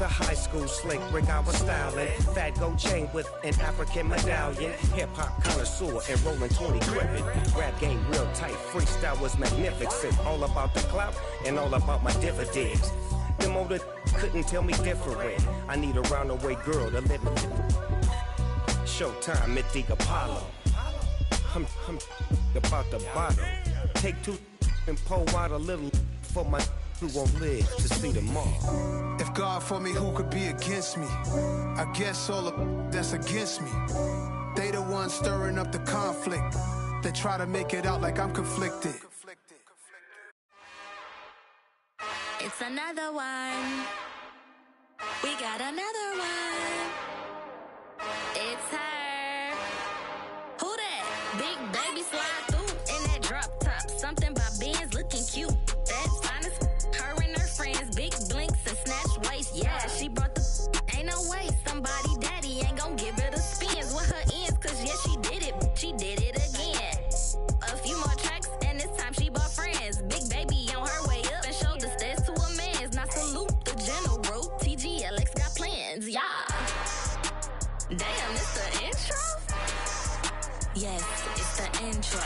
The high school slick brick I was styling. Fat gold chain with an African medallion. Hip-hop connoisseur and rolling 20 gripping. Rap game real tight, freestyle was magnificent. All about the clout and all about my dividends. Them older couldn't tell me different. I need a roundaway girl to live in. Showtime, Mythic Apollo. I'm about the bottle. Take two and pour out a little for my who won't live to see tomorrow. If God for me, who could be against me? I guess all the that's against me. They the ones stirring up the conflict. They try to make it out like I'm conflicted. It's another one. We got another one. It's her. Who that? Big baby slide through in that drop top. Something by Benz looking cute. That's honest. Her and her friends, big blinks and snatch waist. Yeah, she brought the ain't no way. Somebody daddy ain't gon' give her the spins with her ends. Cause yeah, she did it. She did it again. A few more tracks and this time she bought friends. Big baby on her way up and showed the stairs to a man's. Now salute the general. TGLX got plans. Yeah. Damn, it's the intro? Yes, it's the intro.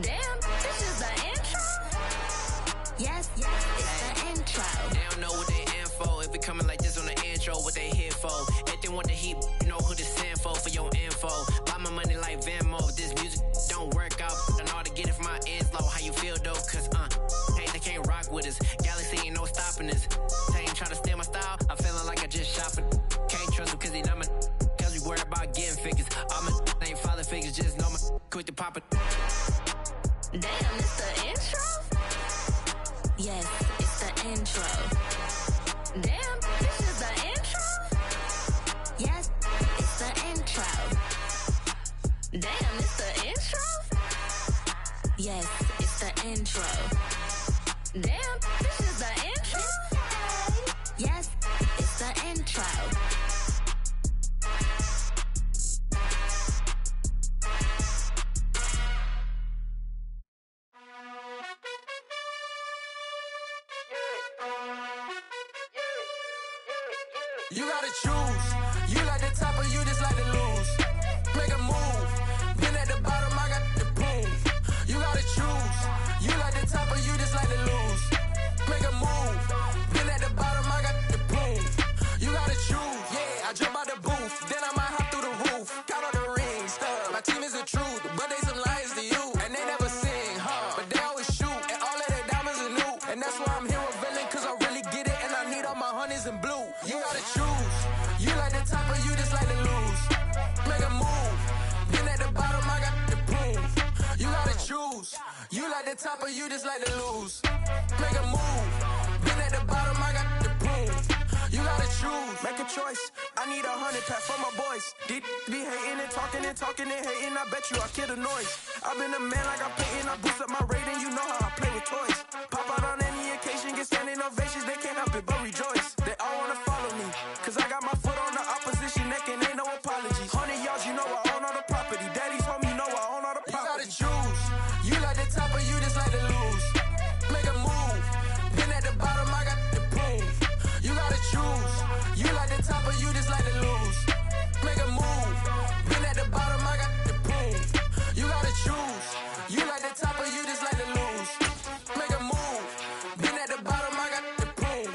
Damn, this is the intro? Yes, it's the intro. They don't know what they in for. If it coming like this on the intro, what they here for? If they want the heat, you know who to send for your info. Buy my money like Venmo. If this music don't work out, I know how to get it from my ends low. How you feel though? Cause hey, they can't rock with us. Galaxy ain't no stopping us. They ain't try to steal my style. I'm feeling like I just shopping. Can't trust him cause he not my. Cause we worried about getting figures. All my ain't father figures, just know my quick to pop it. Damn, it's the intro? Yes, it's the intro. Damn, this is the intro? Yes, it's the intro. Damn, it's the intro? Yes, it's the intro. Damn, this is the intro? Yes, it's the intro. You gotta choose. You like the top or you just like to lose. Make a move. Been at the bottom, I got the proof. You gotta choose. You like the top or you just like to lose. Make a move. Been at the bottom, I got the proof. You gotta choose. Yeah, I jump out the booth. Then I might hop through the roof. Count all the rings. My team is the truth, but they some liars to you. And they never sing, but they always shoot. And all of their diamonds are new. And that's why I'm here with villain, cause I really get it. And I need all my honeys in blue. You gotta choose. You like the top or you just like to lose. Make a move. Been at the bottom, I got the proof. You gotta choose. You like the top or you just like to lose. Make a move. Been at the bottom, I got the proof. You gotta choose. Make a choice. I need 100 pack for my boys. Be hating and talking and hating. I bet you I kill the noise. I've been a man like I'm paying. I boost up my rating. You know how I play with toys. Pop out on any occasion, get standing ovations. They can't help it but rejoice. They all wanna follow me, cause I got my foot on the opposition neck and ain't no apologies. 100 yards, you know I own all the property. Daddy's home, you know I own all the property. You gotta choose. You like the top or you just like to lose. Make a move. Been at the bottom, I got the proof. You gotta choose. You like the top or you just like to lose. Make a move. Been at the bottom, I got the proof. You gotta choose. You like the top or you just like to lose. Make a move. Been at the bottom, I got the proof.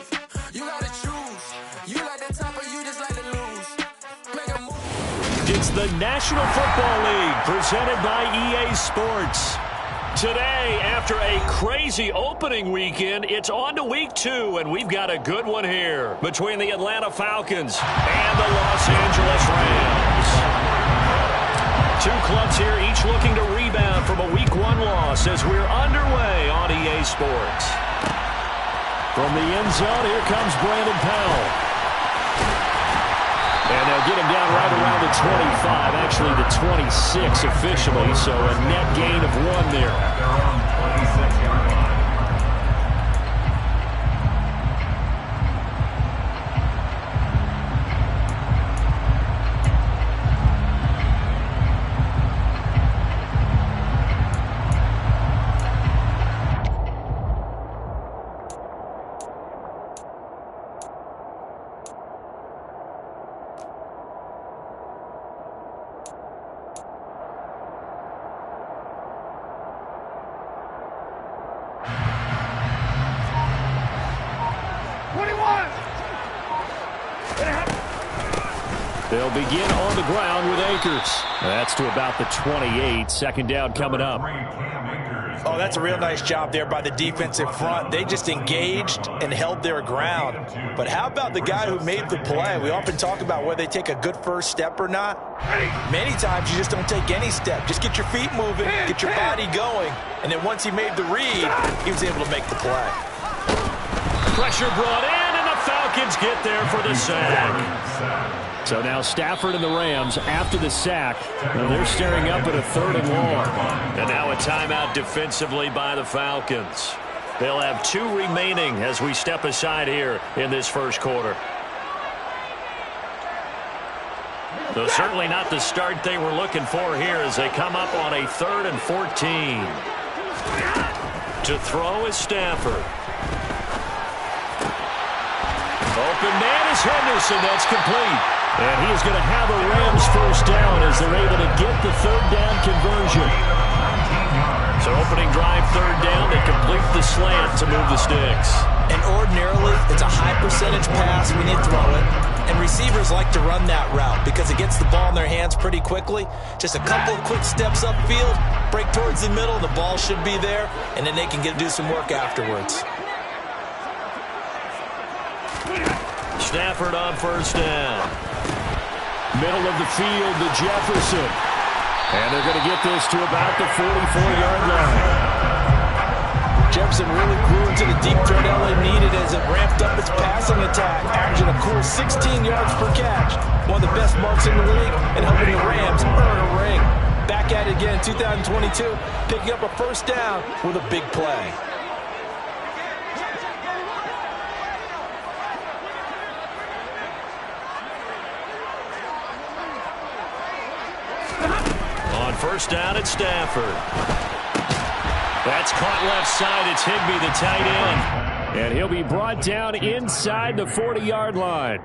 You gotta choose. You like the top or you just like to lose. Make a move. It's the National Football League presented by EA Sports. Today, after a crazy opening weekend, it's on to week 2, and we've got a good one here between the Atlanta Falcons and the Los Angeles Rams. Two clubs here, each looking to rebound from a week 1 loss as we're underway on EA Sports. From the end zone, here comes Brandon Powell. And they'll get him down right around the 25, actually the 26 officially, so a net gain of 1 there. They'll begin on the ground with Akers. That's to about the 28. Second down coming up. Oh, that's a real nice job there by the defensive front. They just engaged and held their ground. But how about the guy who made the play? We often talk about whether they take a good first step or not. Many times you just don't take any step. Just get your feet moving, get your body going. And then once he made the read, he was able to make the play. Pressure brought in, and the Falcons get there for the sack. So now Stafford and the Rams, after the sack, they're staring up at a 3rd and long. And now a timeout defensively by the Falcons. They'll have 2 remaining as we step aside here in this first quarter. So certainly not the start they were looking for here as they come up on a 3rd and 14. To throw is Stafford. Open man is Henderson. That's complete. And he is going to have a Rams first down as they're able to get the 3rd down conversion. So opening drive 3rd down, they complete the slant to move the sticks. And ordinarily, it's a high percentage pass when you throw it. And receivers like to run that route because it gets the ball in their hands pretty quickly. Just a couple of quick steps upfield, break towards the middle, the ball should be there, and then they can do some work afterwards. Stafford on first down. Middle of the field to Jefferson. And they're going to get this to about the 44-yard line. Jefferson really grew into the deep threat LA needed as it ramped up its passing attack, averaging a cool 16 yards per catch. One of the best marks in the league and helping the Rams earn a ring. Back at it again in 2022, picking up a first down with a big play. First down at Stafford. That's caught left side. It's Higbee, the tight end. And he'll be brought down inside the 40-yard line.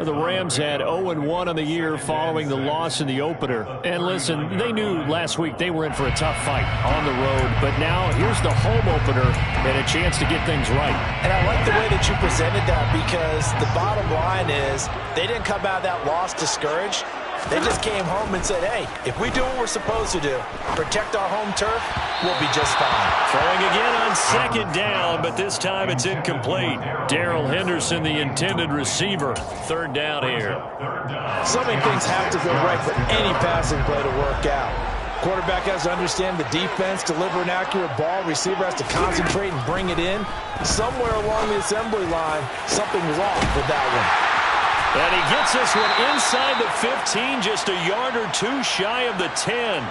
The Rams had 0-1 on the year following the loss in the opener. And listen, they knew last week they were in for a tough fight on the road. But now here's the home opener and a chance to get things right. And I like the way that you presented that because the bottom line is they didn't come out of that loss discouraged. They just came home and said, hey, if we do what we're supposed to do, protect our home turf, we'll be just fine. Throwing again on second down, but this time it's incomplete. Darrell Henderson, the intended receiver. 3rd down here. So many things have to go right for any passing play to work out. Quarterback has to understand the defense, deliver an accurate ball. Receiver has to concentrate and bring it in. Somewhere along the assembly line, something was off with that one. And he gets this one inside the 15, just a yard or 2 shy of the 10.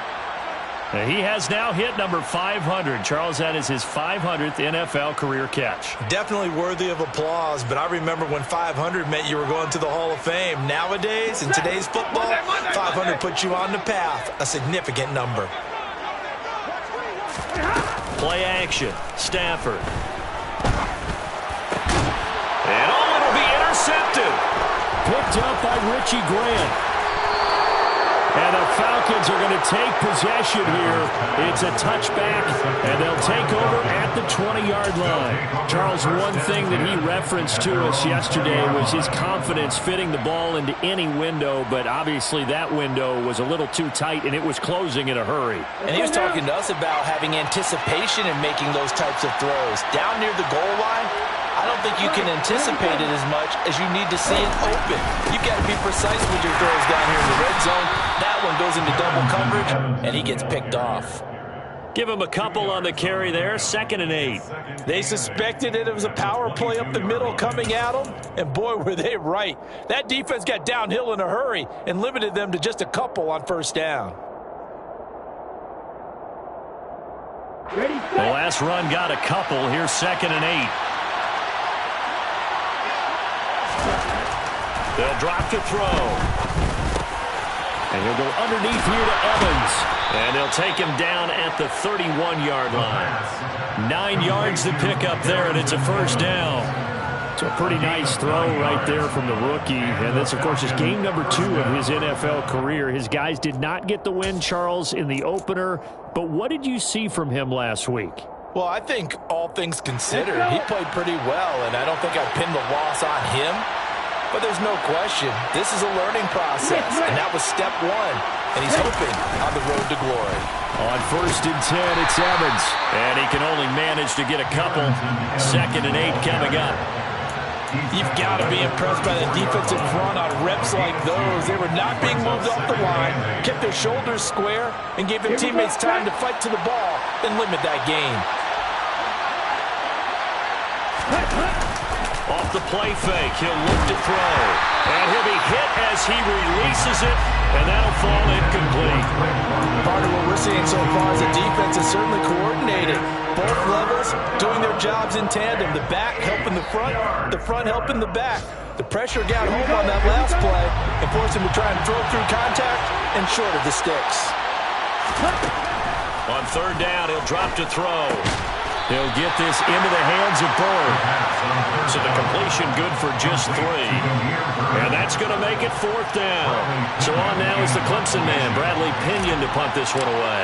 And he has now hit number 500. Charles, that is his 500th NFL career catch. Definitely worthy of applause, but I remember when 500 meant you were going to the Hall of Fame. Nowadays, in today's football, 500 puts you on the path, a significant number. Play action, Stafford. And it'll be intercepted. Picked up by Richie Grant. And the Falcons are going to take possession here. It's a touchback, and they'll take over at the 20-yard line. Charles, one thing that he referenced to us yesterday was his confidence fitting the ball into any window, but obviously that window was a little too tight, and it was closing in a hurry. And he was talking to us about having anticipation in making those types of throws. Down near the goal line, I don't think you can anticipate it as much as you need to see it open. You've got to be precise with your throws down here in the red zone. That one goes into double coverage, and he gets picked off. Give him a couple on the carry there, 2nd and 8. They suspected it was a power play up the middle coming at them, and boy, were they right. That defense got downhill in a hurry and limited them to just a couple on first down. The last run got a couple. Here's 2nd and 8. They'll drop to throw. And he'll go underneath here to Evans. And they'll take him down at the 31-yard line. 9 yards to pick up there, and it's a first down. It's a pretty nice throw right there from the rookie. And this, of course, is game number 2 of his NFL career. His guys did not get the win, Charles, in the opener. But what did you see from him last week? Well, I think all things considered, he played pretty well, and I don't think I'd pin the loss on him. But there's no question, this is a learning process, and that was step one, and he's hoping on the road to glory. On 1st and 10, it's Evans, and he can only manage to get a couple. 2nd and 8 coming up. You've got to be impressed by the defensive front on reps like those. They were not being moved off the line, kept their shoulders square, and gave their teammates time to fight to the ball and limit that gain. Off the play fake, he'll look to throw. And he'll be hit as he releases it, and that'll fall incomplete. Part of what we're seeing so far is the defense is certainly coordinated. Both levels doing their jobs in tandem. The back helping the front helping the back. The pressure got home on that last play and forced him to try and throw through contact and short of the sticks. On 3rd down, he'll drop to throw. He'll get this into the hands of Bird. So the completion good for just 3. And that's going to make it 4th down. So on now is the Clemson man, Bradley Pinion, to punt this one away.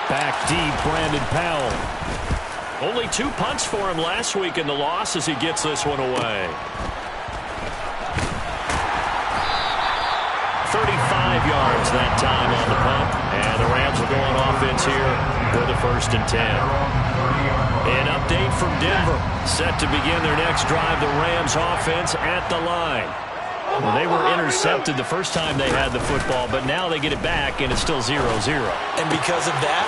Back deep, Brandon Powell. Only 2 punts for him last week in the loss as he gets this one away. 35 yards that time on the punt. And the Rams will go on offense here with a 1st and 10. An update from Denver. Set to begin their next drive, the Rams offense at the line. Well, they were intercepted the first time they had the football, but now they get it back, and it's still 0-0. And because of that,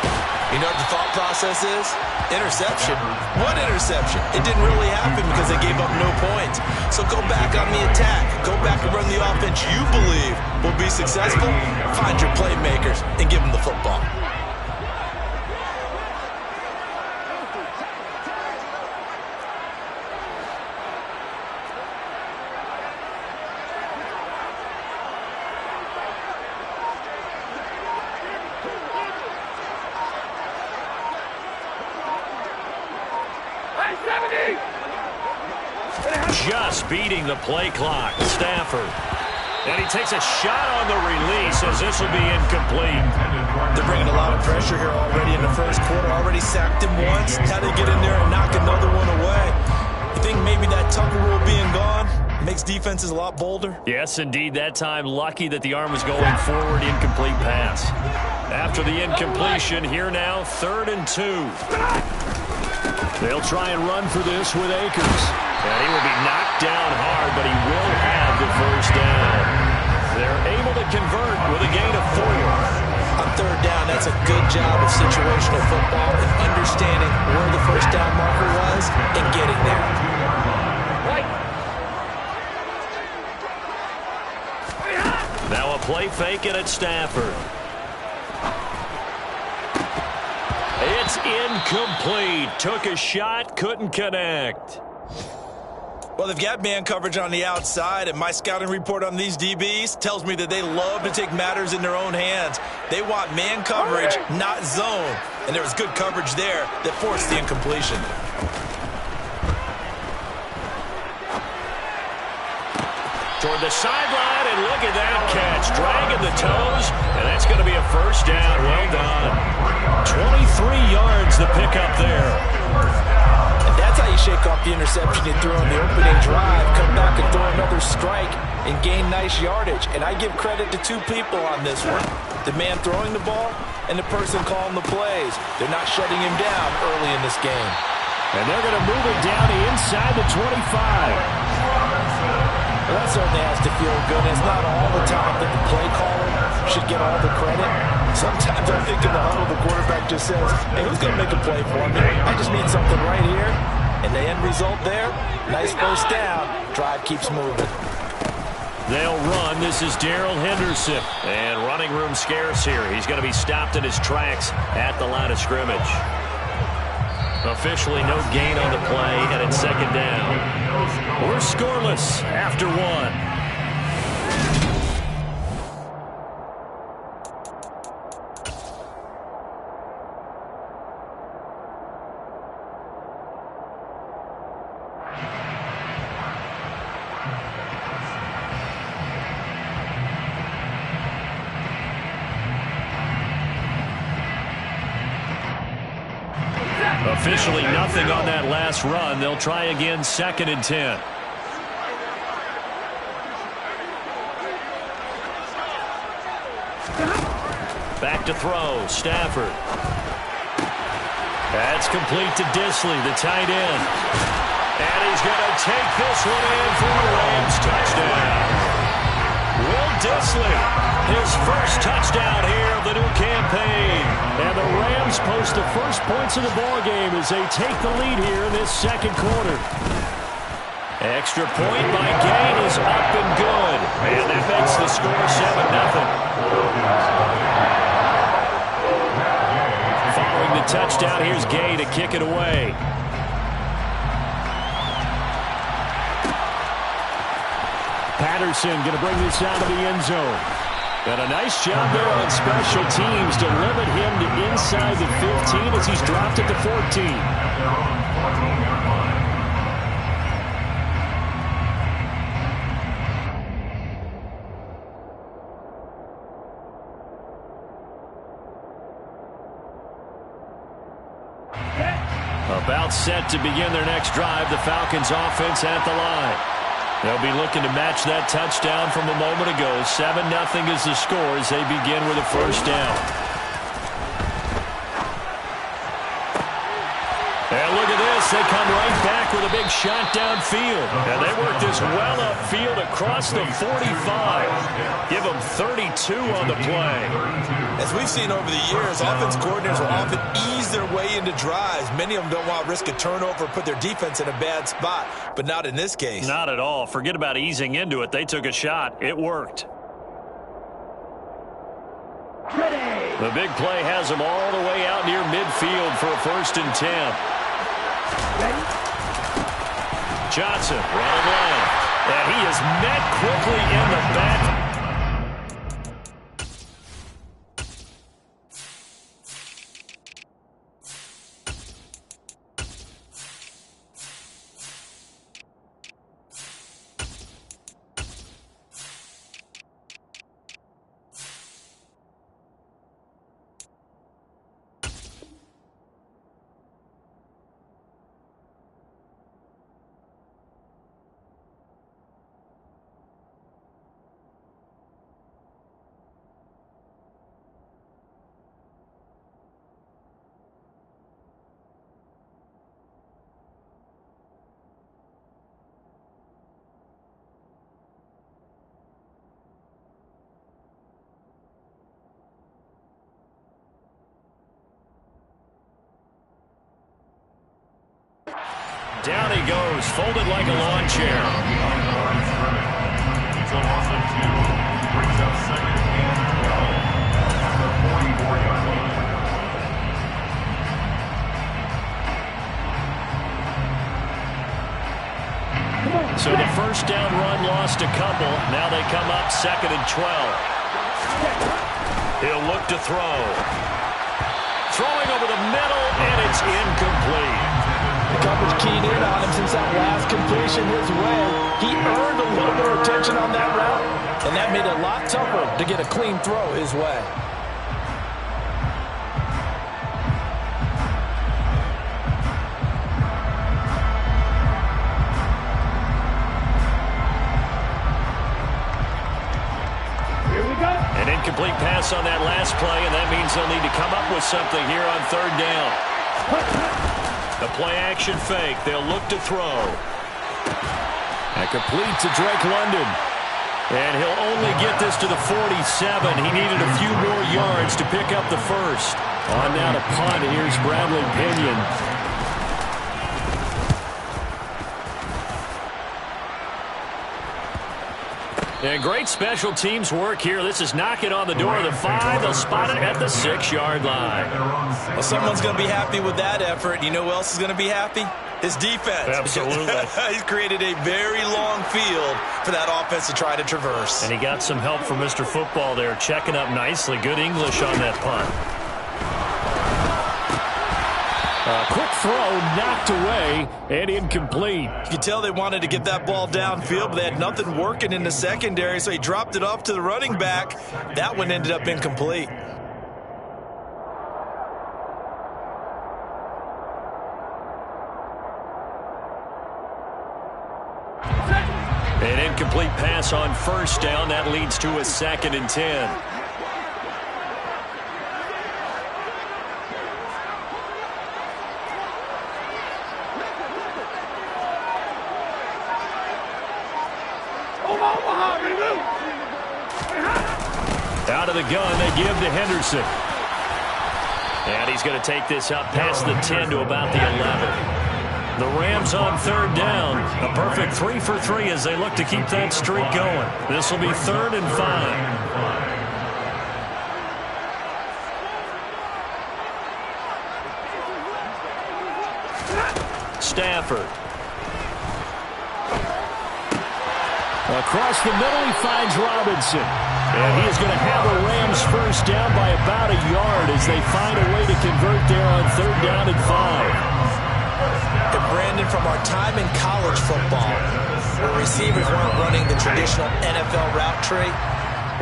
you know what the thought process is? Interception. What interception? It didn't really happen because they gave up no points. So go back on the attack. Go back and run the offense you believe will be successful. Find your playmakers and give them the football. Just beating the play clock. Stafford. And he takes a shot on the release as this will be incomplete. They're bringing a lot of pressure here already in the first quarter. Already sacked him once. How they get in there and knock another one away? You think maybe that Tucker rule being gone makes defenses a lot bolder? Yes, indeed. That time, lucky that the arm was going forward. Incomplete pass. After the incompletion, here now, 3rd and 2. They'll try and run for this with Akers. And he will be knocked down hard, but he will have the 1st down. They're able to convert with a gain of 4. On 3rd down, that's a good job of situational football and understanding where the 1st down marker was and getting there. Now a play fake it at Stafford. It's incomplete. Took a shot, couldn't connect. Well, they've got man coverage on the outside, and my scouting report on these DBs tells me that they love to take matters in their own hands. They want man coverage, not zone. And there was good coverage there that forced the incompletion. Toward the sideline, and look at that catch. Dragging the toes, and that's going to be a 1st down. Well done. 23 yards the pickup there. That's how you shake off the interception you threw on the opening drive, come back and throw another strike and gain nice yardage. And I give credit to 2 people on this one. The man throwing the ball and the person calling the plays. They're not shutting him down early in this game. And they're going to move it down to inside the 25. Well, that certainly has to feel good. It's not all the time that the play caller should get all the credit. Sometimes I think in the huddle, the quarterback just says, hey, who's going to make a play for me? I just need something right here. And the end result there, nice 1st down. Drive keeps moving. They'll run. This is Darrell Henderson. And running room scarce here. He's going to be stopped in his tracks at the line of scrimmage. Officially no gain on the play, and it's 2nd down. We're scoreless after 1. Officially nothing on that last run. They'll try again, 2nd and 10. Back to throw, Stafford. That's complete to Disley, the tight end. And he's going to take this one in for a Rams touchdown. Will Disley, his first touchdown here of the new campaign. And the Rams post the first points of the ballgame as they take the lead here in this second quarter. Extra point by Gain is up and good. And that makes the score 7-0. Following the touchdown, here's Gay to kick it away. Patterson going to bring this out of the end zone. And a nice job there on special teams to limit him to inside the 15 as he's dropped at the 14. About set to begin their next drive, the Falcons offense at the line. They'll be looking to match that touchdown from a moment ago. 7-0 is the score as they begin with a first down. And look at this. They come right back with a big shot downfield. And they work this well upfield across the 45. Give them 32 on the play. As we've seen over the years, offense coordinators will often ease their way into drives. Many of them don't want to risk a turnover or put their defense in a bad spot, but not in this case. Not at all. Forget about easing into it. They took a shot. It worked. The big play has them all the way out near midfield for a 1st and 10. Johnson running left. And he is met quickly in the back. Down he goes, folded like a lawn chair. So the first down run lost a couple. Now they come up 2nd and 12. He'll look to throw. Throwing over the middle, and it's incomplete. The coverage keyed in on him since that last completion his way. He earned a little bit of attention on that route, and that made it a lot tougher to get a clean throw his way. An incomplete pass on that last play, and that means they'll need to come up with something here on 3rd down. The play-action fake. They'll look to throw. And complete to Drake London. And he'll only get this to the 47. He needed a few more yards to pick up the first. On now to punt. Here's Bradley Pinion. And great special teams work here. This is knocking on the door of the 5. They'll spot it at the 6-yard line. Well, someone's going to be happy with that effort. You know who else is going to be happy? His defense. Absolutely. He's created a very long field for that offense to try to traverse. And he got some help from Mr. Football there, checking up nicely. Good English on that punt. Quick throw, knocked away, and incomplete. You could tell they wanted to get that ball downfield, but they had nothing working in the secondary, so he dropped it off to the running back. That one ended up incomplete. An incomplete pass on first down. That leads to a 2nd and 10. Out of the gun, they give to Henderson. And he's going to take this up past the 10 to about the 11. The Rams on 3rd down. A perfect 3 for 3 as they look to keep that streak going. This will be 3rd and 5. Stafford. Across the middle, he finds Robinson. And he is going to have the Rams first down by about a yard as they find a way to convert there on 3rd down and 5. And Brandon, from our time in college football, where receivers weren't running the traditional NFL route tree,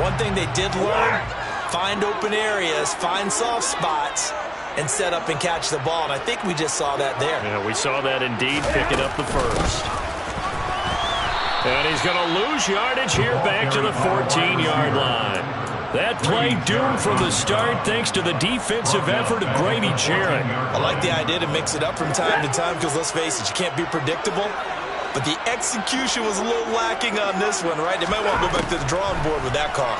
one thing they did learn, find open areas, find soft spots, and set up and catch the ball. And I think we just saw that there. Yeah, we saw that indeed, picking up the first. And he's going to lose yardage here back to the 14-yard line. That play doomed from the start thanks to the defensive effort of Grady Jarrett. I like the idea to mix it up from time to time because, let's face it, you can't be predictable. But the execution was a little lacking on this one, right? They might want to go back to the drawing board with that call.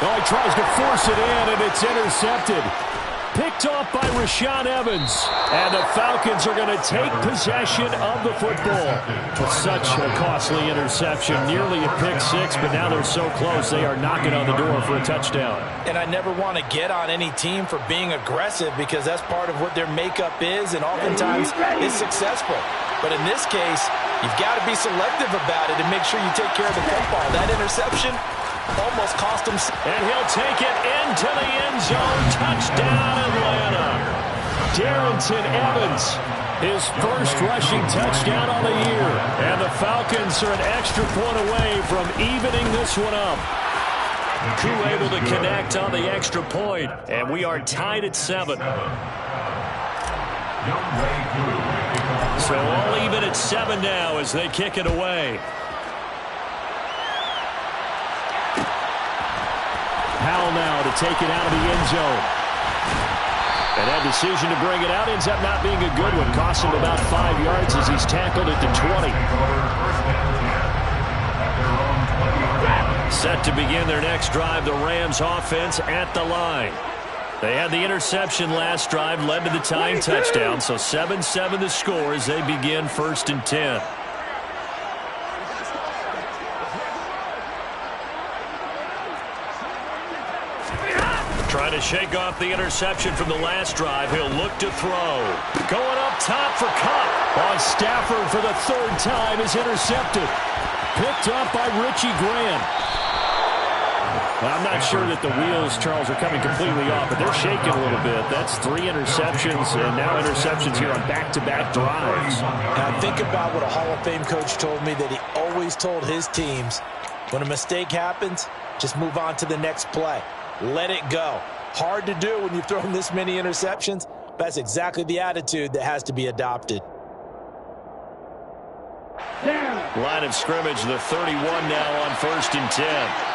Oh, he tries to force it in, and it's intercepted. Picked off by Rashaan Evans. And the Falcons are going to take possession of the football. With such a costly interception, nearly a pick six, but now they're so close they are knocking on the door for a touchdown. And I never want to get on any team for being aggressive because that's part of what their makeup is, and oftentimes it's successful. But in this case, you've got to be selective about it and make sure you take care of the football. That interception almost cost him. And he'll take it into the end zone. Touchdown, Atlanta. Darrington Evans, his first rushing touchdown on the year. And the Falcons are an extra point away from evening this one up. Koo able to connect on the extra point, and we are tied at 7. So all even at 7 now as they kick it away. Powell now to take it out of the end zone. And that decision to bring it out ends up not being a good one. Cost him about 5 yards as he's tackled at the 20. Set to begin their next drive, the Rams offense at the line. They had the interception last drive, led to the tying touchdown, so 7-7 the score as they begin 1st and 10. Trying to shake off the interception from the last drive. He'll look to throw. Going up top for Cup. On Stafford for the 3rd time is intercepted. Picked up by Richie Grant. I'm not sure that the wheels, Charles, are coming completely off, but they're shaking a little bit. That's 3 interceptions, and now interceptions here on back-to-back drives. Now think about what a Hall of Fame coach told me, that he always told his teams, when a mistake happens, just move on to the next play. Let it go. Hard to do when you've thrown this many interceptions. That's exactly the attitude that has to be adopted. Line of scrimmage, the 31 now on 1st and 10.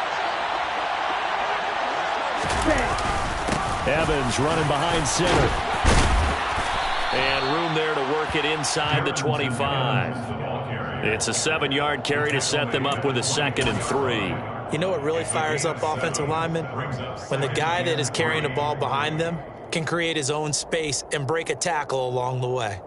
Evans running behind center. And room there to work it inside the 25. It's a 7-yard carry to set them up with a 2nd and 3. You know what really fires up offensive linemen? When the guy that is carrying the ball behind them can create his own space and break a tackle along the way.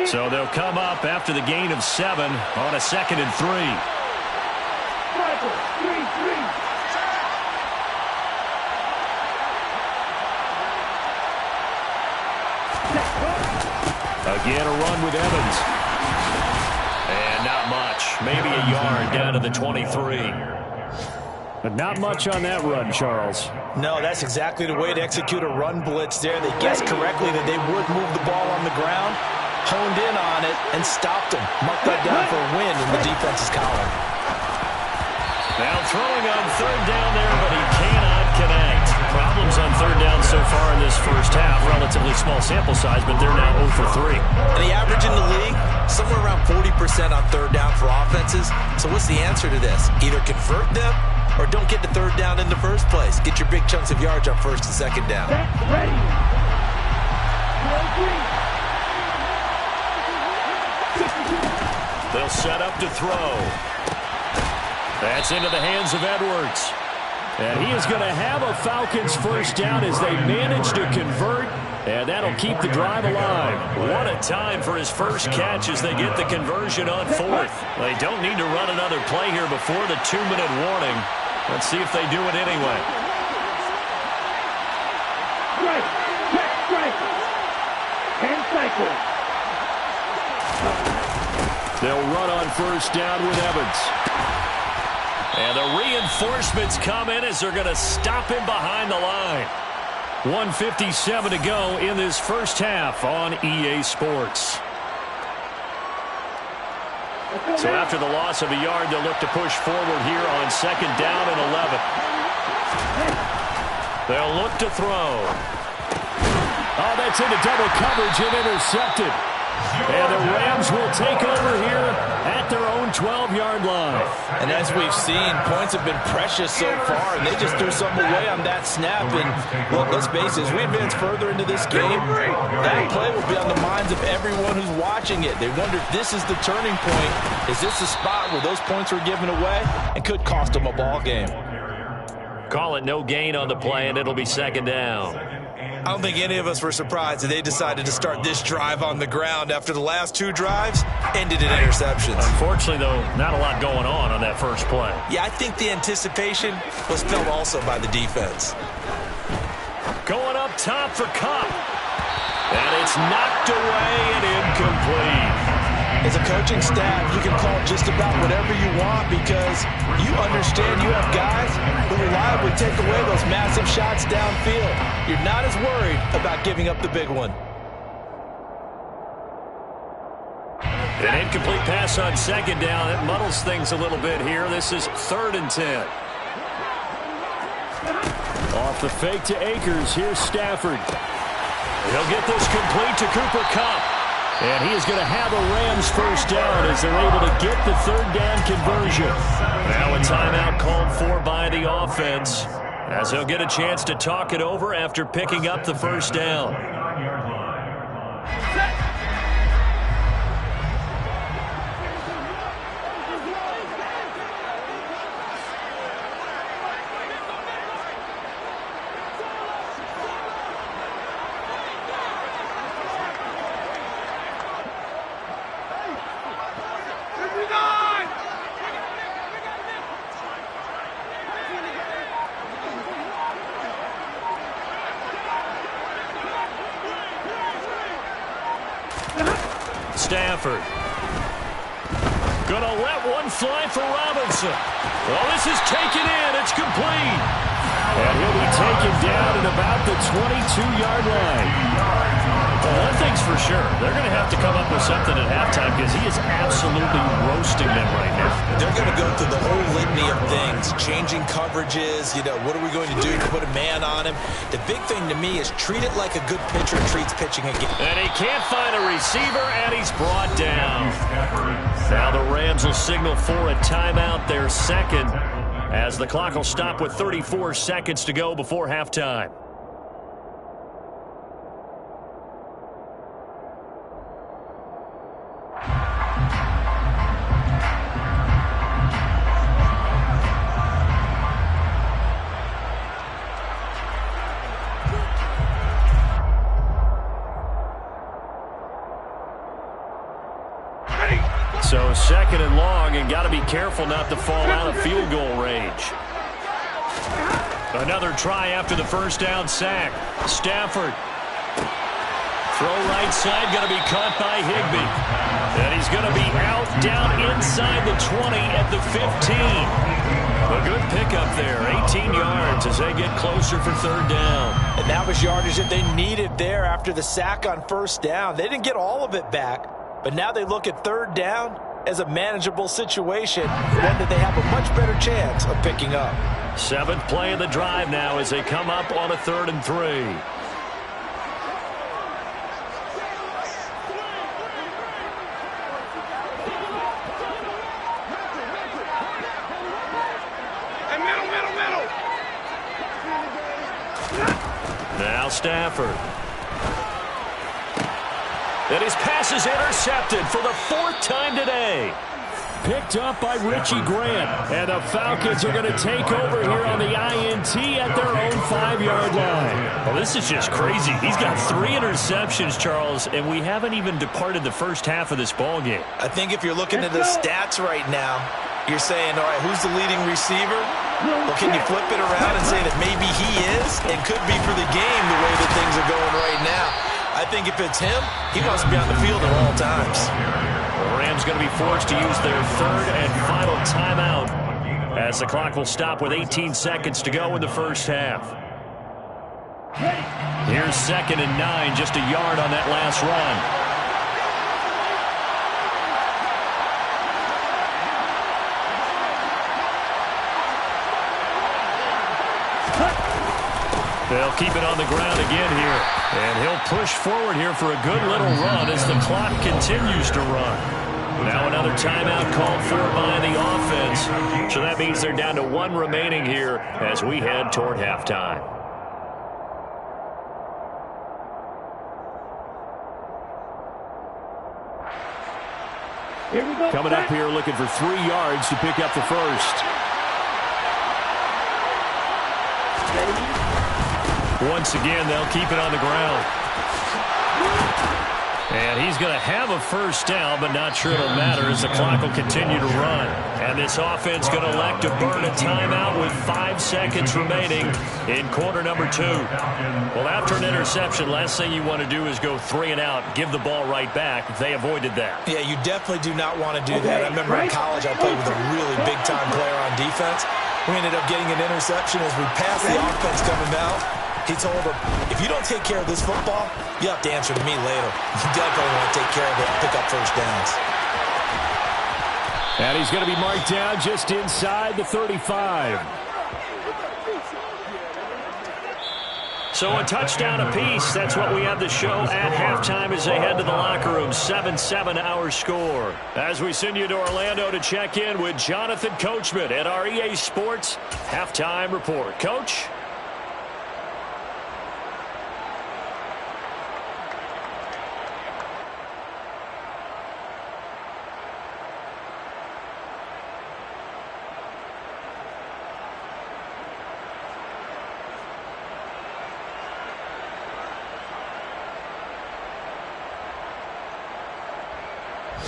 So they'll come up after the gain of 7 on a 2nd and 3. Again, a run with Evans. And not much. Maybe a yard down to the 23. But not much on that run, Charles. No, that's exactly the way to execute a run blitz there. They guessed correctly that they would move the ball on the ground, honed in on it, and stopped them. Marked that down for a win in the defense's column. throwing on third down there, but he cannot connect. Problems on third down so far in this first half. Relatively small sample size, but they're now 0 for 3. And the average in the league, somewhere around 40% on third down for offenses. So what's the answer to this? Either convert them or don't get to third down in the first place. Get your big chunks of yards on first and second down. Ready. They'll set up to throw. That's into the hands of Edwards. And he is going to have a Falcons first down as they manage to convert, and that'll keep the drive alive. What a time for his first catch as they get the conversion on fourth. They don't need to run another play here before the 2-minute warning. Let's see if they do it anyway. Strike. Check strike. 10 cycles. They'll run on first down with Evans. And the reinforcements come in as they're going to stop him behind the line. 1:57 to go in this first half on EA Sports. So after the loss of a yard, they'll look to push forward here on second down and 11. They'll look to throw. Oh, that's into double coverage and intercepted. And the Rams will take over here at their own 12-yard line. And as we've seen, points have been precious so far, and they just threw something away on that snap. And look, let's face it, as we advance further into this game, that play will be on the minds of everyone who's watching it. They wonder if this is the turning point. Is this the spot where those points were given away and could cost them a ball game? Call it no gain on the play, and it'll be second down. I don't think any of us were surprised that they decided to start this drive on the ground after the last two drives ended in interceptions. Unfortunately, though, not a lot going on that first play. Yeah, I think the anticipation was felt also by the defense. Going up top for Cup. And it's knocked away and incomplete. As a coaching staff, you can call just about whatever you want because you understand you have guys who reliably take away those massive shots downfield. You're not as worried about giving up the big one. An incomplete pass on second down. That muddles things a little bit here. This is 3rd and 10. Off the fake to Akers. Here's Stafford. He'll get this complete to Cooper Kupp. And he is going to have a Rams first down as they're able to get the third down conversion. Now a timeout called for by the offense as he'll get a chance to talk it over after picking up the first down. Stafford. Gonna let one fly for Robinson. Well, this is taken in. It's complete. And he'll be taken down at about the 22-yard line. Well, one thing's for sure. They're going to have to come up with something at halftime because he is absolutely roasting them right now. They're going to go through the whole litany of things, changing coverages, what are we going to do to put a man on him? The big thing to me is treat it like a good pitcher treats pitching a game. And he can't find a receiver, and he's brought down. Now the Rams will signal for a timeout, their second, as the clock will stop with 34 seconds to go before halftime. So second and long, and got to be careful not to fall out of field goal range. Another try after the first down sack. Stafford. Throw right side, going to be caught by Higbee. And he's going to be out down inside the 20 at the 15. A good pickup there, 18 yards as they get closer for third down. And that was yardage that they needed there after the sack on first down. They didn't get all of it back. But now they look at third down, as a manageable situation, one that they have a much better chance of picking up. 7th play of the drive now as they come up on a 3rd and 3. Now Stafford. And his pass is intercepted for the 4th time today. Picked up by Richie Grant. And the Falcons are going to take over here on the INT at their own 5-yard line. Well, this is just crazy. He's got 3 interceptions, Charles, and we haven't even departed the first half of this ball game. I think if you're looking at the stats right now, you're saying, all right, who's the leading receiver? Well, can you flip it around and say that maybe he is and could be for the game the way that things are going right now? I think if it's him, he wants to be on the field at all times. The Rams going to be forced to use their 3rd and final timeout as the clock will stop with 18 seconds to go in the first half. Here's 2nd and 9, just a yard on that last run. They'll keep it on the ground again here. And he'll push forward here for a good little run as the clock continues to run. Now another timeout called for by the offense. So that means they're down to 1 remaining here as we head toward halftime. Here we go. Coming up here looking for 3 yards to pick up the first. Once again, they'll keep it on the ground. And he's going to have a first down, but not sure it'll matter as the clock will continue to run. And this offense going to elect to burn a timeout with 5 seconds remaining in quarter number 2. Well, after an interception, last thing you want to do is go 3 and out, give the ball right back. They avoided that. Yeah, you definitely do not want to do that. I remember in college I played with a really big-time player on defense. We ended up getting an interception as we passed the offense coming out. He told him, if you don't take care of this football, you have to answer to me later. You definitely want to take care of it and pick up first downs. And he's going to be marked down just inside the 35. So a touchdown apiece. That's what we have the show at halftime as they head to the locker room. 7-7 our score. As we send you to Orlando to check in with Jonathan Coachman at our EA Sports Halftime Report. Coach?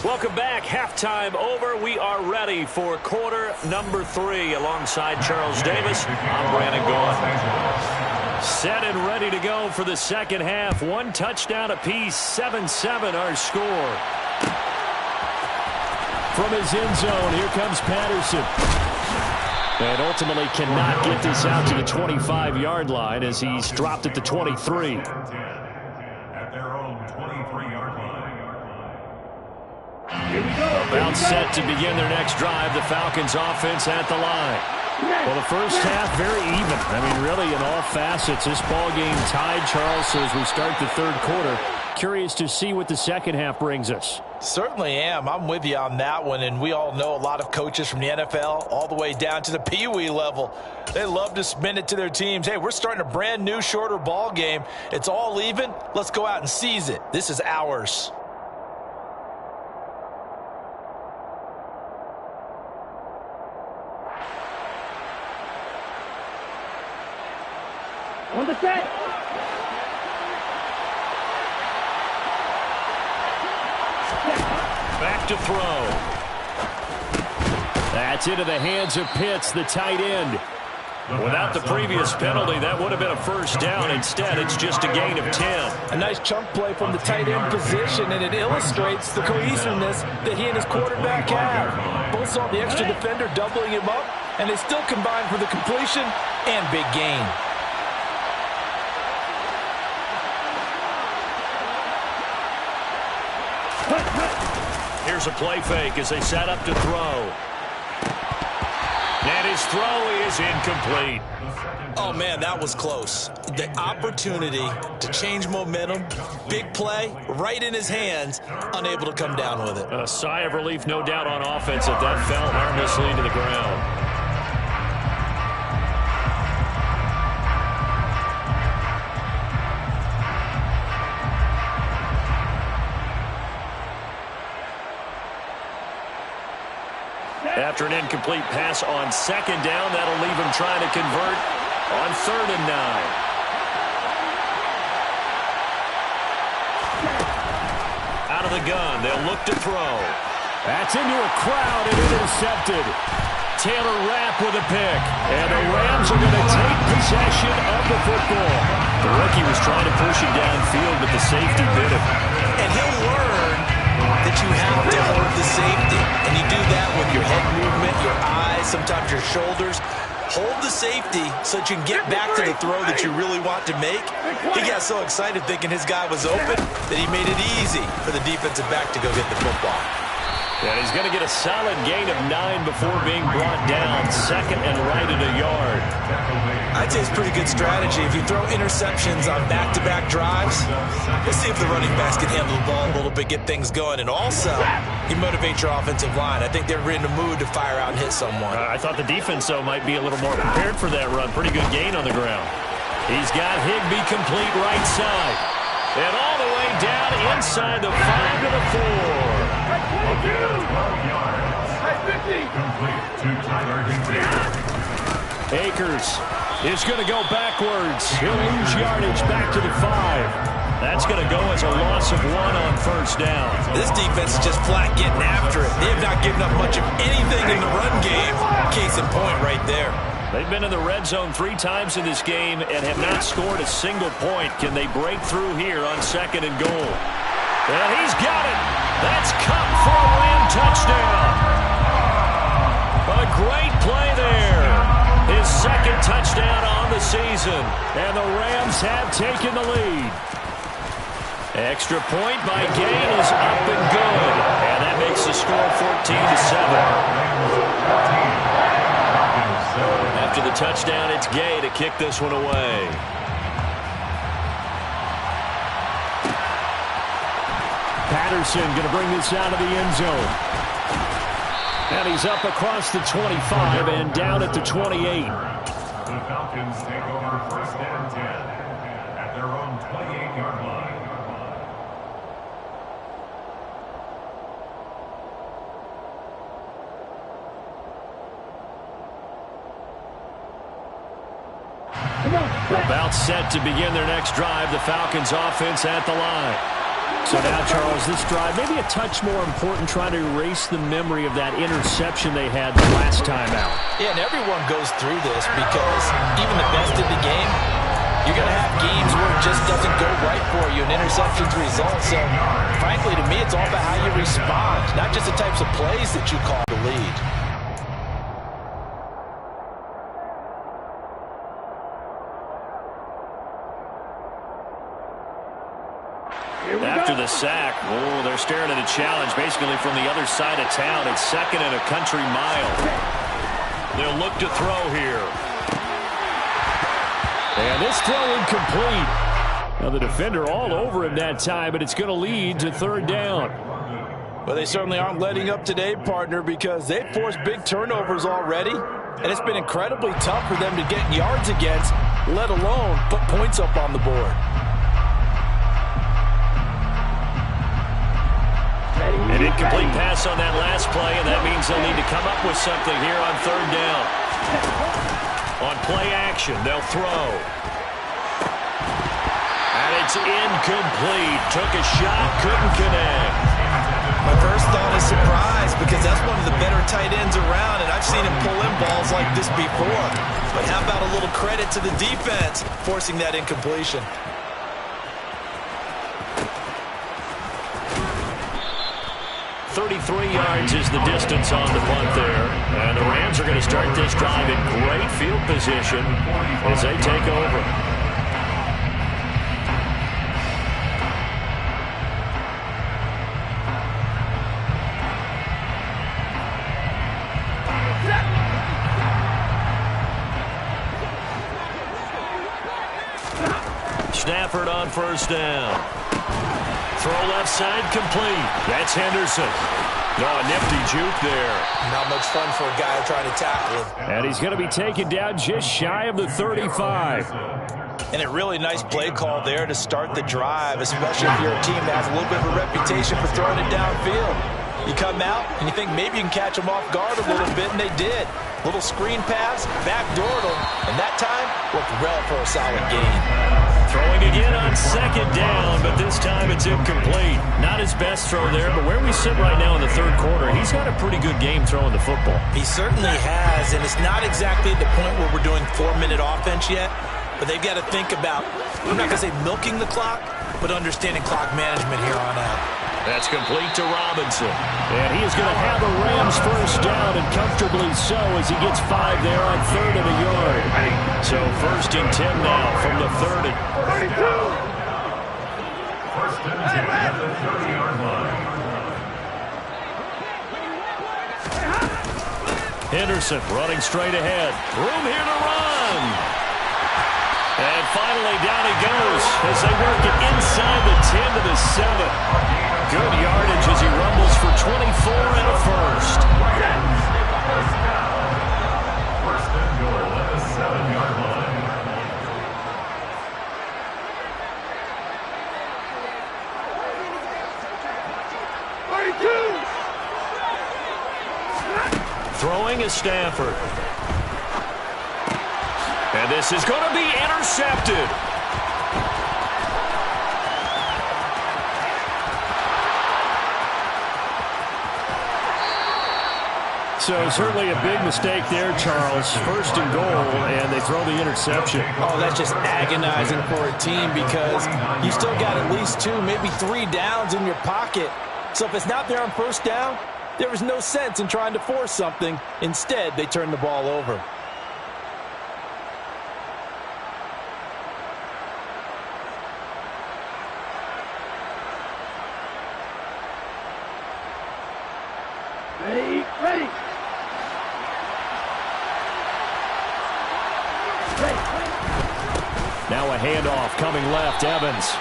Welcome back. Halftime over. We are ready for quarter number 3 alongside Charles Davis. I'm Brandon Gaughan. Set and ready to go for the second half. 1 touchdown apiece. 7-7 our score. From his end zone, here comes Patterson. And ultimately cannot get this out to the 25-yard line as he's dropped at the 23. About set to begin their next drive. The Falcons offense at the line. Well, the first half very even. I mean, really in all facets. This ball game tied, Charles, so as we start the 3rd quarter. Curious to see what the second half brings us. Certainly am. I'm with you on that one, and we all know a lot of coaches from the NFL all the way down to the Pee-wee level. They love to spin it to their teams. Hey, we're starting a brand new, shorter ball game. It's all even. Let's go out and seize it. This is ours. On the set. Back to throw. That's into the hands of Pitts, the tight end. Without the previous penalty, that would have been a first down. Instead, it's just a gain of 10. A nice chunk play from the tight end position, and it illustrates the cohesiveness that he and his quarterback have. Both saw the extra defender doubling him up, and they still combined for the completion and big gain. Here's Here's a play fake as they set up to throw. And his throw is incomplete. Oh, man, that was close. The opportunity to change momentum, big play, right in his hands, unable to come down with it. A sigh of relief, no doubt, on offense if that fell harmlessly to the ground. After an incomplete pass on second down, that'll leave him trying to convert on 3rd and 9. Out of the gun, they'll look to throw. That's into a crowd and intercepted. Taylor Rapp with a pick. And the Rams are going to take possession of the football. The rookie was trying to push him downfield, but the safety bit him. And he'll learn that you have to hold the safety. And you do that with your head movement, your eyes, sometimes your shoulders. Hold the safety so that you can get back to the throw that you really want to make. He got so excited thinking his guy was open that he made it easy for the defensive back to go get the football. And he's going to get a solid gain of 9 before being brought down. 2nd and right at a yard. I'd say it's pretty good strategy. If you throw interceptions on back-to-back drives, let's see if the running backs can handle the ball a little bit, get things going. And also, you motivate your offensive line. I think they're in the mood to fire out and hit someone. I thought the defense, though, might be a little more prepared for that run. Pretty good gain on the ground. He's got Higbee complete right side. And all the way down inside the 5 to the 4. Akers is going to go backwards. He'll lose yardage back to the 5. That's going to go as a loss of 1 on 1st down. This defense is just flat getting after it. They have not given up much of anything in the run game. Case in point right there. They've been in the red zone 3 times in this game and have not scored a single point. Can they break through here on 2nd and goal? And he's got it. That's Cup for a Ram touchdown. A great play there. His 2nd touchdown on the season. And the Rams have taken the lead. Extra point by Gain is up and good. And that makes the score 14-7. After the touchdown, it's Gay to kick this one away. Patterson going to bring this out of the end zone. And he's up across the 25 and down at the 28. The Falcons take over 1st and 10 at their own 28-yard line. About set to begin their next drive. The Falcons offense at the line. So now, Charles, this drive maybe a touch more important, trying to erase the memory of that interception they had the last time out. Yeah, and everyone goes through this because even the best in the game, you're going to have games where it just doesn't go right for you, and interceptions result. So, frankly, to me, it's all about how you respond, not just the types of plays that you call to lead. After the sack, they're staring at a challenge basically from the other side of town. It's 2nd and a country mile. They'll look to throw here. And this throw incomplete. Now the defender all over him that time, but it's going to lead to 3rd down. Well, they certainly aren't letting up today, partner, because they've forced big turnovers already, and it's been incredibly tough for them to get yards against, let alone put points up on the board. An incomplete pass on that last play, and that means they'll need to come up with something here on 3rd down. On play action, they'll throw. And it's incomplete. Took a shot, couldn't connect. My first thought is surprise because that's one of the better tight ends around, and I've seen him pull in balls like this before. But how about a little credit to the defense forcing that incompletion? 33 yards is the distance on the punt there. And the Rams are going to start this drive in great field position as they take over. Stafford on first down. Throw left side complete. That's Henderson. Oh, a nifty juke there. Not much fun for a guy trying to tackle him. And he's going to be taken down just shy of the 35. And a really nice play call there to start the drive, especially if you're a team that has a little bit of a reputation for throwing it downfield. You come out, and you think maybe you can catch them off guard a little bit, and they did. Little screen pass, backdoored them, and that time worked well for a solid gain. Throwing again on second down, but this time it's incomplete. Not his best throw there, but where we sit right now in the third quarter, he's had a pretty good game throwing the football. He certainly has, and it's not exactly at the point where we're doing 4-minute offense yet, but they've got to think about, I'm not going to say milking the clock, but understanding clock management here on out. That's complete to Robinson. And he is going to have a Rams first down, and comfortably so as he gets 5 there on 3rd and a yard. So 1st and 10 now from the 30. 1st and 10 at the 30-yard line. Henderson running straight ahead. Room here to run. And finally down he goes as they work it inside the 10 to the 7. Good yardage as he rumbles for 24 and a first. 1st and goal at the 7-yard line. Throwing is Stafford. And this is going to be intercepted. So certainly a big mistake there, Charles. 1st and goal, and they throw the interception. Oh, that's just agonizing for a team because you still got at least 2, maybe 3 downs in your pocket. So if it's not there on first down, there is no sense in trying to force something. Instead, they turn the ball over. Ready. Now a handoff coming left, Evans.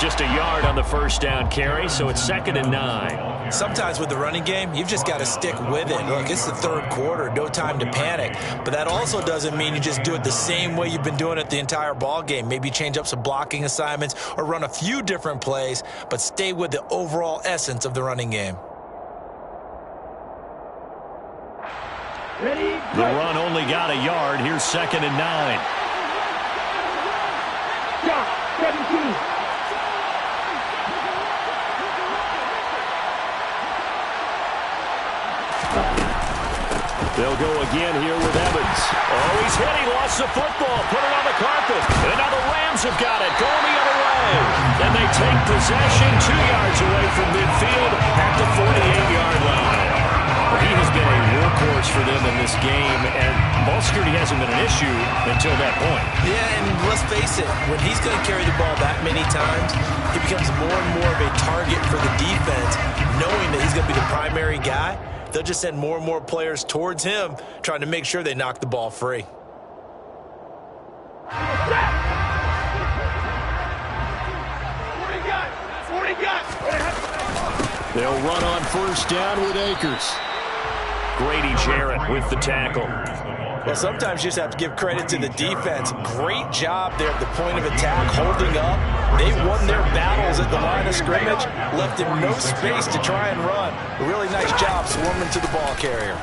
Just a yard on the first down carry, so it's 2nd and 9. Sometimes with the running game, you've just got to stick with it. Look, it's the third quarter, no time to panic. But that also doesn't mean you just do it the same way you've been doing it the entire ball game. Maybe change up some blocking assignments or run a few different plays, but stay with the overall essence of the running game. Ready. The run only got a yard. Here's 2nd and 9. 17. They'll go again here with Evans. Oh, he's hit. He lost the football. Put it on the carpet. And now the Rams have got it. Going the other way. Then they take possession 2 yards away from midfield at the 48-yard line. He has been a workhorse for them in this game, and ball security hasn't been an issue until that point. Yeah, and let's face it, when he's going to carry the ball that many times, he becomes more and more of a target for the defense, knowing that he's going to be the primary guy. They'll just send more and more players towards him, trying to make sure they knock the ball free. They'll run on first down with Akers. Grady Jarrett with the tackle. Well, sometimes you just have to give credit to the defense. Great job there at the point of attack, holding up. They won their battles at the line of scrimmage, left him no space to try and run. A really nice job swarming to the ball carrier.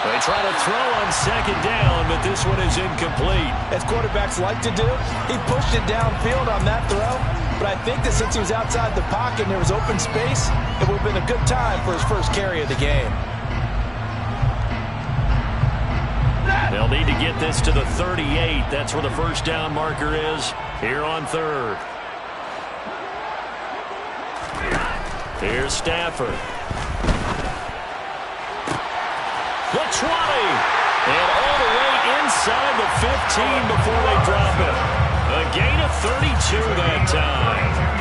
They try to throw on second down, but this one is incomplete. As quarterbacks like to do, he pushed it downfield on that throw. But I think that since he was outside the pocket and there was open space, it would have been a good time for his first carry of the game. They'll need to get this to the 38. That's where the first down marker is here on 3rd. Here's Stafford. The 20. And all the way inside the 15 before they drop it. A gain of 32 that time.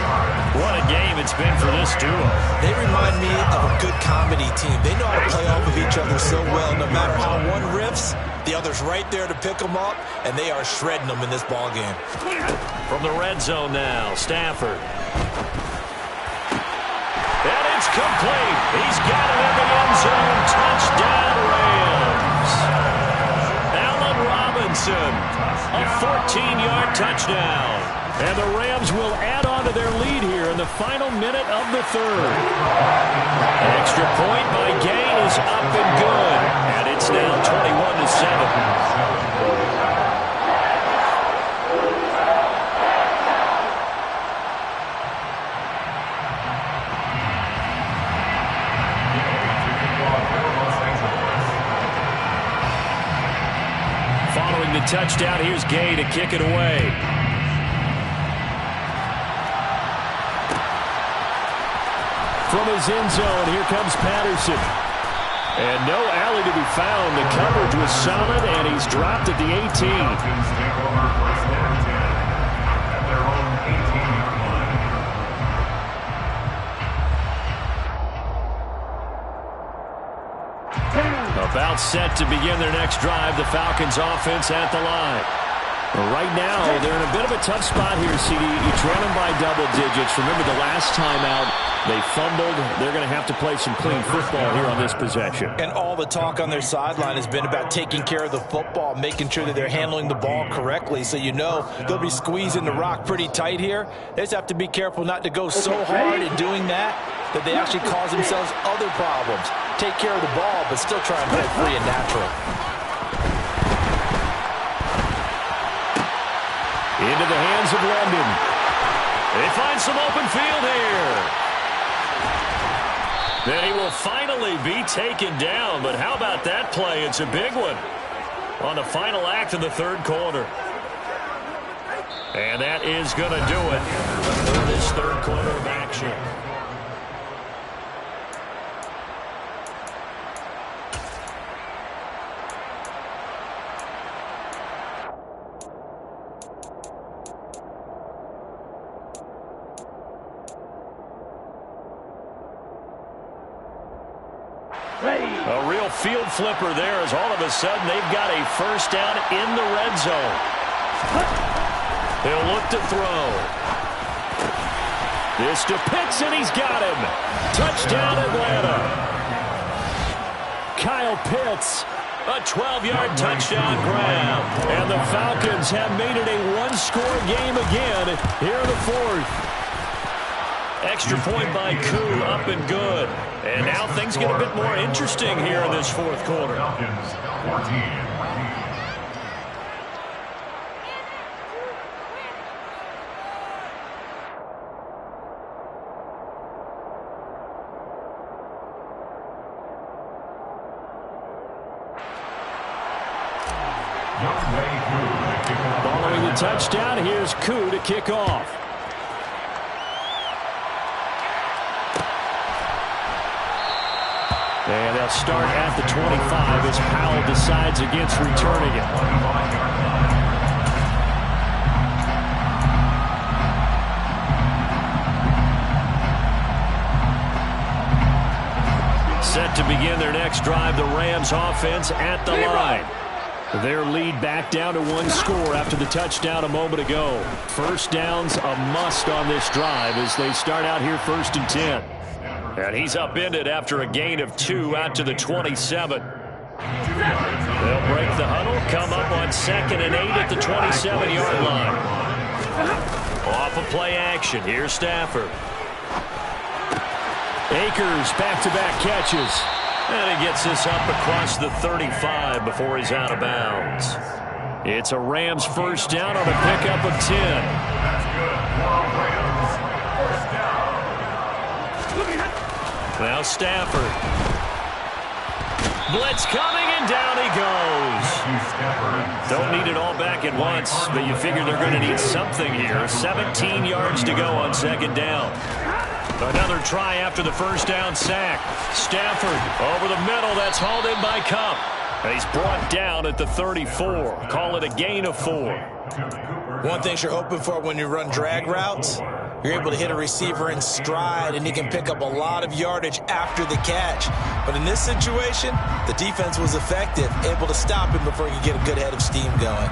What a game it's been for this duo. They remind me of a good comedy team. They know how to play off of each other so well. No matter how one riffs, the other receivers right there to pick them up, and they are shredding them in this ball game. From the red zone now, Stafford. And it's complete. He's got it in the end zone. Touchdown, Rams. Allen Robinson, a 14-yard touchdown. And the Rams will add on to their lead here in the final minute of the third. Extra point by Gay is up and good. And it's now 21-7. Following the touchdown, here's Gay to kick it away. From his end zone, here comes Patterson. And no alley to be found. The coverage was solid, and he's dropped at the 18. About set to begin their next drive, the Falcons offense at the line. Right now, they're in a bit of a tough spot here, CD. You trail them by double digits. Remember the last time out, they fumbled. They're going to have to play some clean football here on this possession. And all the talk on their sideline has been about taking care of the football, making sure that they're handling the ball correctly. So you know they'll be squeezing the rock pretty tight here. They just have to be careful not to go so hard in doing that they actually cause themselves other problems. Take care of the ball, but still try and play free and natural. Into the hands of London. They find some open field here. Then he will finally be taken down, but how about that play? It's a big one on the final act of the third quarter. And that is going to do it for this third quarter of action. A real field flipper there as all of a sudden they've got a first down in the red zone. He'll look to throw. This to Pitts, and he's got him. Touchdown, Atlanta. Kyle Pitts, a 12-yard touchdown grab. And the Falcons have made it a one-score game again here in the fourth. Extra point by Koo, up and good. And now things get a bit more interesting here in this fourth quarter. Falcons 14. Following the touchdown, here's Koo to kick off. And they'll start at the 25 as Powell decides against returning it. Set to begin their next drive, the Rams offense at the line. Their lead back down to one score after the touchdown a moment ago. First down's a must on this drive as they start out here 1st and 10. And he's upended after a gain of 2 out to the 27. They'll break the huddle, come up on 2nd and 8 at the 27-yard line. Off of play action, here's Stafford. Akers back-to-back catches. And he gets this up across the 35 before he's out of bounds. It's a Rams first down on a pickup of 10. That's good. First down. Now Stafford. Blitz coming, and down he goes. Don't need it all back at once, but you figure they're going to need something here. 17 yards to go on 2nd down. Another try after the first down sack. Stafford over the middle. That's hauled in by Cup. And he's brought down at the 34. Call it a gain of 4. One thing you're hoping for when you run drag routes, You're able to hit a receiver in stride, and he can pick up a lot of yardage after the catch. But in this situation, the defense was effective, able to stop him before he could get a good head of steam going.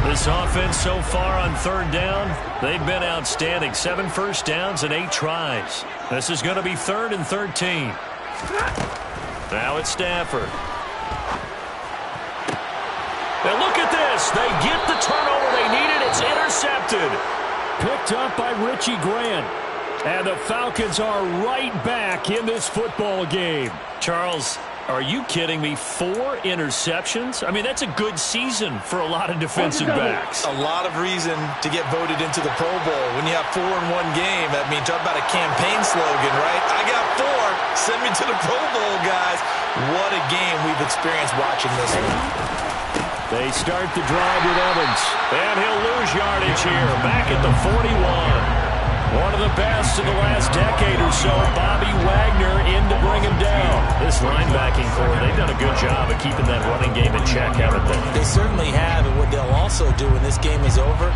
This offense so far on third down, they've been outstanding. 7 first downs and 8 tries. This is going to be 3rd and 13. Now it's Stafford. And look at this. They get the turnover they needed. It's intercepted. Picked up by Richie Grant. And the Falcons are right back in this football game. Charles, are you kidding me? 4 interceptions? I mean, that's a good season for a lot of defensive backs. A lot of reason to get voted into the Pro Bowl. When you have 4 in one game, I mean, talk about a campaign slogan, right? I got 4. Send me to the Pro Bowl, guys. What a game we've experienced watching this one. They start the drive with Evans. And he'll lose yardage here. Back at the 41. One of the best in the last decade or so, Bobby Wagner in to bring him down. This linebacking core, they've done a good job of keeping that running game in check, haven't they? They certainly have, and what they'll also do when this game is over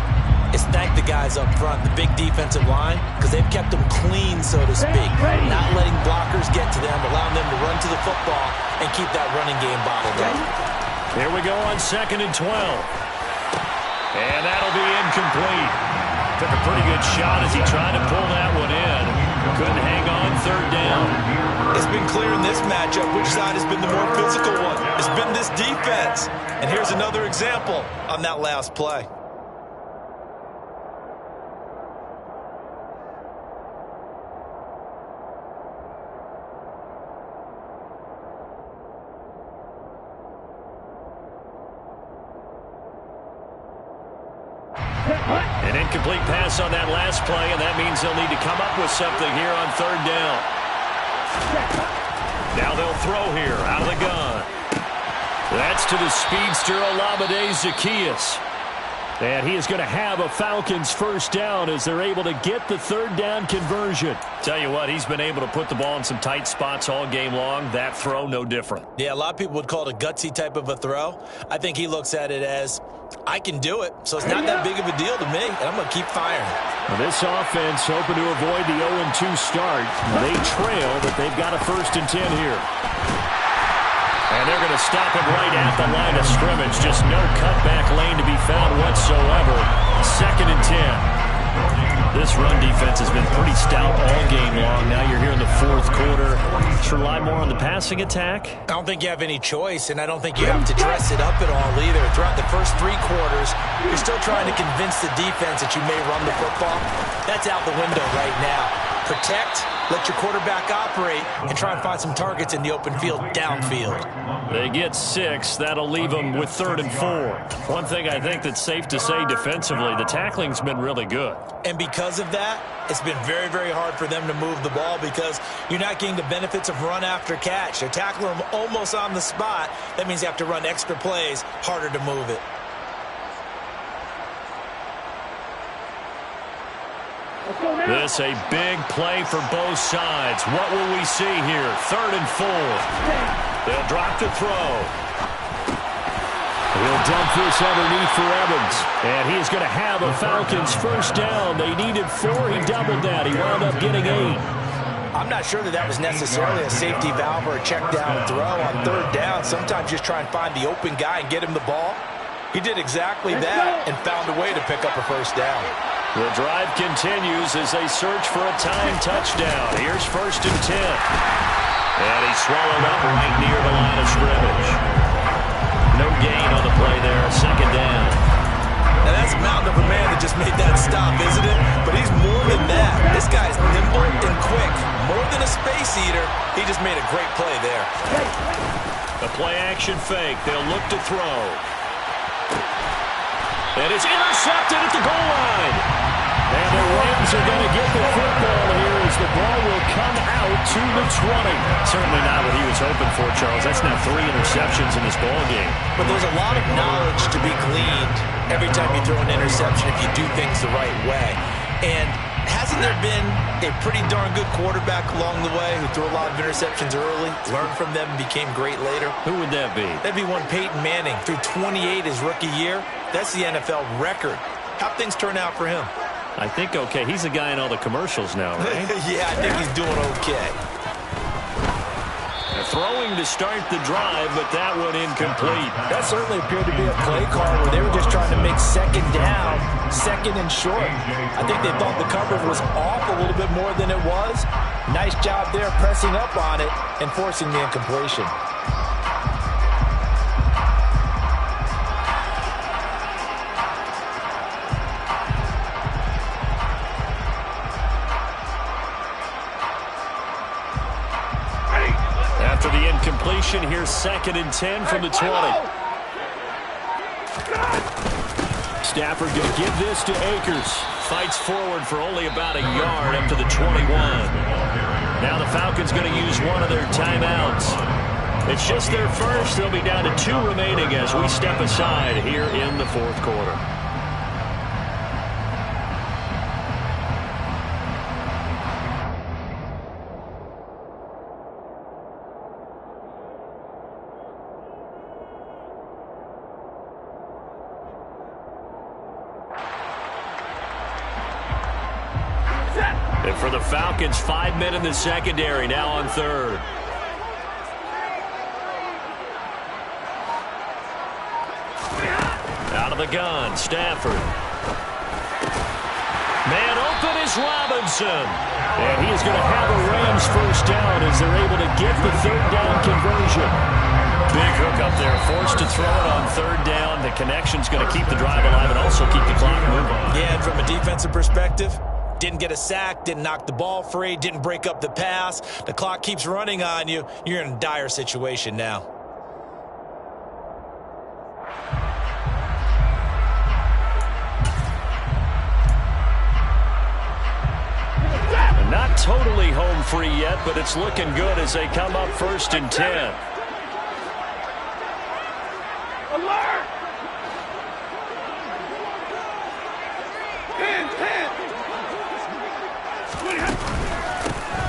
is thank the guys up front, the big defensive line, because they've kept them clean, so to speak. Not letting blockers get to them, allowing them to run to the football and keep that running game bottled up. Here we go on 2nd and 12. And that'll be incomplete. Took a pretty good shot as he tried to pull that one in. Couldn't hang on 3rd down. It's been clear in this matchup which side has been the more physical one. It's been this defense. And here's another example on that last play. An incomplete pass on that last play, and that means they'll need to come up with something here on 3rd down. Now they'll throw here out of the gun. That's to the speedster Olamide Zaccheaus. And he is going to have a Falcons first down as they're able to get the 3rd down conversion. Tell you what, he's been able to put the ball in some tight spots all game long. That throw, no different. Yeah, a lot of people would call it a gutsy type of a throw. I think he looks at it as, I can do it, so it's not that big of a deal to me, and I'm going to keep firing. Well, this offense hoping to avoid the 0-2 start. They trail, but they've got a 1st and 10 here. And they're going to stop him right at the line of scrimmage. Just no cutback lane to be found whatsoever. 2nd and 10. This run defense has been pretty stout all game long. Now you're here in the 4th quarter. Let's rely more on the passing attack. I don't think you have any choice, and I don't think you have to dress it up at all either. Throughout the first 3 quarters, you're still trying to convince the defense that you may run the football. That's out the window right now. Protect, let your quarterback operate, and try and find some targets in the open field downfield. They get 6. That'll leave them with 3rd and 4. One thing I think that's safe to say defensively, the tackling's been really good. And because of that, it's been very, very hard for them to move the ball because you're not getting the benefits of run after catch. They're tackling them almost on the spot. That means you have to run extra plays, harder to move it. This a big play for both sides. What will we see here? 3rd and 4. They'll drop to throw. He'll dump this underneath for Evans. And he's going to have a Falcons first down. They needed 4. He doubled that. He wound up getting 8. I'm not sure that was necessarily a safety valve or a check down throw on 3rd down. Sometimes just try and find the open guy and get him the ball. He did exactly that and found a way to pick up a first down. The drive continues as they search for a tying touchdown. Here's 1st and 10. And he's swallowed up right near the line of scrimmage. No gain on the play there. 2nd down. Now that's a mountain of a man that just made that stop, isn't it? But he's more than that. This guy's nimble and quick. More than a space eater, he just made a great play there. A play-action fake. They'll look to throw. And it's intercepted at the goal line. And the Rams are going to get the football here as the ball will come out to the 20. Certainly not what he was hoping for, Charles. That's now 3 interceptions in this ball game. But there's a lot of knowledge to be gleaned every time you throw an interception if you do things the right way. And hasn't there been a pretty darn good quarterback along the way who threw a lot of interceptions early, learned from them, and became great later? Who would that be? That'd be one Peyton Manning. Threw 28 his rookie year. That's the NFL record. How'd things turn out for him? I think okay. He's a guy in all the commercials now, right? Yeah, I think he's doing okay. Throwing to start the drive, but that one incomplete. That certainly appeared to be a play call where they were just trying to make second down, second and short. I think they thought the coverage was off a little bit more than it was. Nice job there pressing up on it and forcing the incompletion. After the incompletion, here's 2nd and 10 from the 20. Stafford going to give this to Akers. Fights forward for only about a yard up to the 21. Now the Falcons going to use one of their timeouts. It's just their first. They'll be down to 2 remaining as we step aside here in the 4th quarter. And for the Falcons, 5 men in the secondary, now on 3rd. Out of the gun, Stafford. Man open is Robinson. And he is going to have a Rams first down as they're able to get the 3rd down conversion. Big hook up there, forced to throw it on 3rd down. The connection's going to keep the drive alive and also keep the clock moving. Yeah, and from a defensive perspective, didn't get a sack, didn't knock the ball free, didn't break up the pass. The clock keeps running on you. You're in a dire situation now. Not totally home free yet, but it's looking good as they come up 1st and 10. Alert! 10.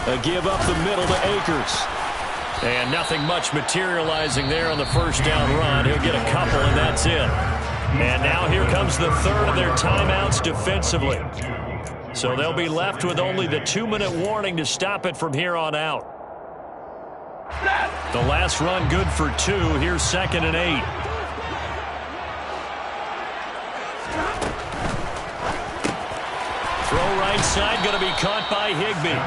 A give up the middle to Akers. And nothing much materializing there on the first down run. He'll get a couple, and that's it. And now here comes the 3rd of their timeouts defensively. So they'll be left with only the 2-minute warning to stop it from here on out. The last run good for 2. Here's 2nd and 8. Throw right side, going to be caught by Higbee.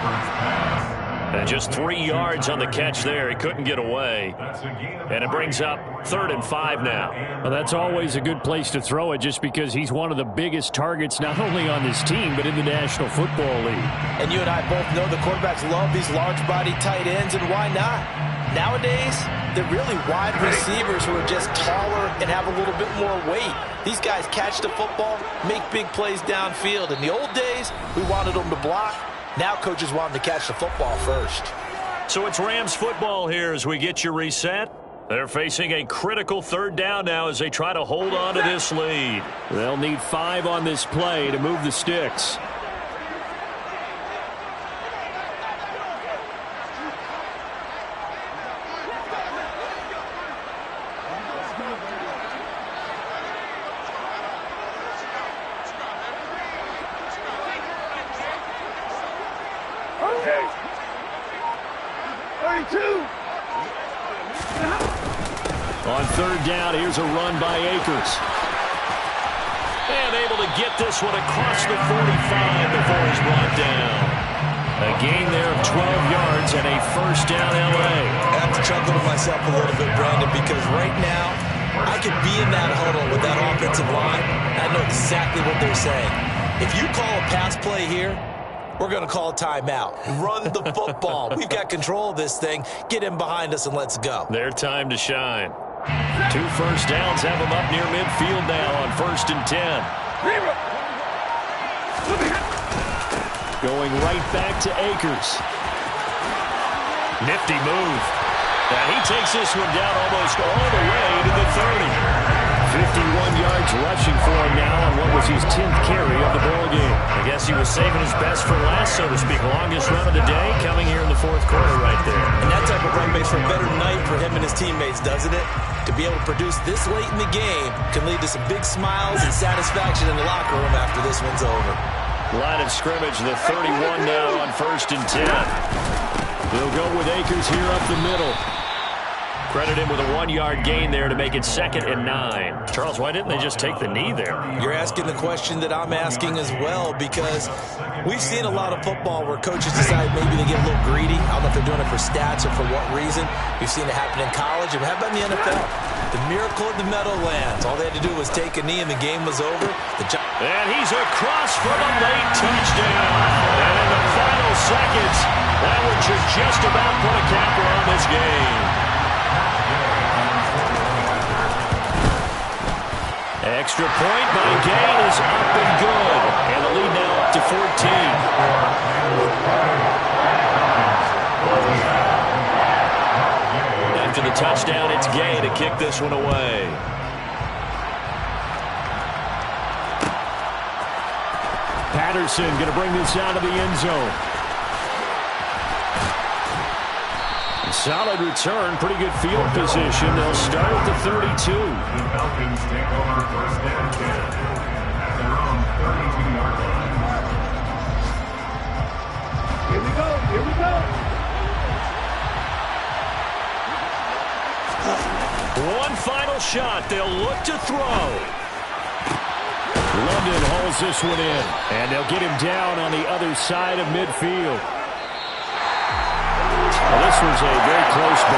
And just 3 yards on the catch there. He couldn't get away. And it brings up 3rd and 5 now. Well, that's always a good place to throw it just because he's one of the biggest targets not only on this team but in the National Football League. And you and I both know the quarterbacks love these large-body tight ends, and why not? Nowadays, they're really wide receivers who are just taller and have a little bit more weight. These guys catch the football, make big plays downfield. In the old days, we wanted them to block. Now coaches want them to catch the football first. So it's Rams football here as we get you reset. They're facing a critical 3rd down now as they try to hold on to this lead. They'll need 5 on this play to move the sticks. On 3rd down, here's a run by Akers. And able to get this one across the 45 before he's brought down. A gain there of 12 yards and a first down L.A. I have to chuckle to myself a little bit, Brandon, because right now I could be in that huddle with that offensive line. I know exactly what they're saying. If you call a pass play here, we're going to call a timeout. Run the football. We've got control of this thing. Get in behind us and let's go. Their time to shine. 2 first downs have them up near midfield now on 1st and 10. Going right back to Akers. Nifty move. And he takes this one down almost all the way to the 30. 51 yards rushing for him now on what was his 10th carry of the ball game. I guess he was saving his best for last, so to speak. Longest run of the day coming here in the fourth quarter right there. And that type of run makes for a better night for him and his teammates, doesn't it? To be able to produce this late in the game can lead to some big smiles and satisfaction in the locker room after this one's over. Line of scrimmage, the 31 now on 1st and 10. They'll go with Akers here up the middle. Credit him with a 1-yard gain there to make it 2nd and 9. Charles, why didn't they just take the knee there? You're asking the question that I'm asking as well, because we've seen a lot of football where coaches decide maybe they get a little greedy. I don't know if they're doing it for stats or for what reason. We've seen it happen in college, and how about in the NFL? The miracle of the Meadowlands. All they had to do was take a knee and the game was over. And he's across for the late touchdown. And in the final seconds, that one should just about put a capper on this game. Extra point by Gay is up and good. And the lead now up to 14. After the touchdown, it's Gay to kick this one away. Patterson going to bring this out of the end zone. Solid return, pretty good field position. They'll start at the 32. The Falcons take over 1st and 10 at their own 32-yard line. Here we go, here we go. One final shot. They'll look to throw. London hauls this one in, and they'll get him down on the other side of midfield. Well, this was a very close ball.